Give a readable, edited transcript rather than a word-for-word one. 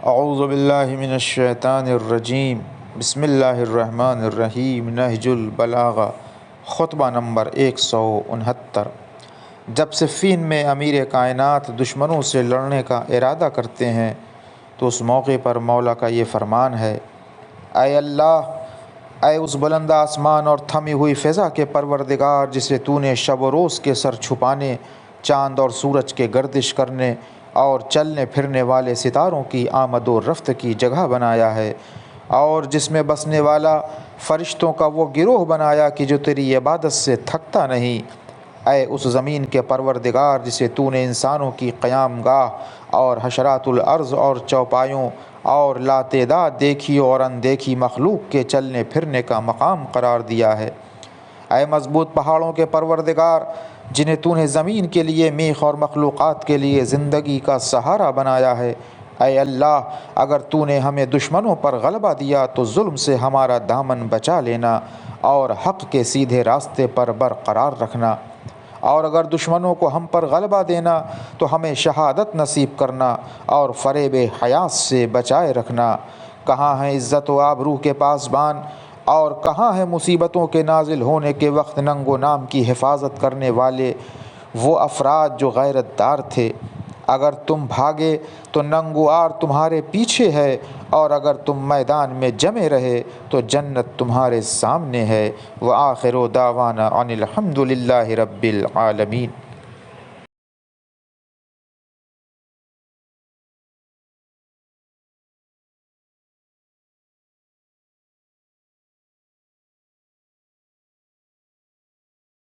اعوذ باللہ من الشیطان الرجیم بسم اللہ الرحمن الرحیم نہج البلاغہ خطبہ نمبر 169۔ جب صفین میں امیر کائنات دشمنوں سے لڑنے کا ارادہ کرتے ہیں تو اس موقع پر مولا کا یہ فرمان ہے: اے اللہ، اے اس بلند آسمان اور تھمی ہوئی فضا کے پروردگار جسے تو نے شب و روز کے سر چھپانے، چاند اور سورج کے گردش کرنے اور چلنے پھرنے والے ستاروں کی آمد و رفت کی جگہ بنایا ہے، اور جس میں بسنے والا فرشتوں کا وہ گروہ بنایا کہ جو تیری عبادت سے تھکتا نہیں۔ اے اس زمین کے پروردگار جسے تو نے انسانوں کی قیام گاہ اور حشرات الارض اور چوپایوں اور لاتعداد دیکھی اور اندیکھی مخلوق کے چلنے پھرنے کا مقام قرار دیا ہے۔ اے مضبوط پہاڑوں کے پروردگار جنہیں تو نے زمین کے لیے میخ اور مخلوقات کے لیے زندگی کا سہارا بنایا ہے۔ اے اللہ، اگر تو نے ہمیں دشمنوں پر غلبہ دیا تو ظلم سے ہمارا دامن بچا لینا اور حق کے سیدھے راستے پر برقرار رکھنا، اور اگر دشمنوں کو ہم پر غلبہ دینا تو ہمیں شہادت نصیب کرنا اور فریب حیات سے بچائے رکھنا۔ کہاں ہیں عزت و آبرو کے پاسبان، اور کہاں ہیں مصیبتوں کے نازل ہونے کے وقت ننگ و نام کی حفاظت کرنے والے وہ افراد جو غیرت دار تھے؟ اگر تم بھاگے تو ننگ و عار تمہارے پیچھے ہے، اور اگر تم میدان میں جمے رہے تو جنت تمہارے سامنے ہے۔ وآخر دعوانا ان الحمد للہ رب العالمین۔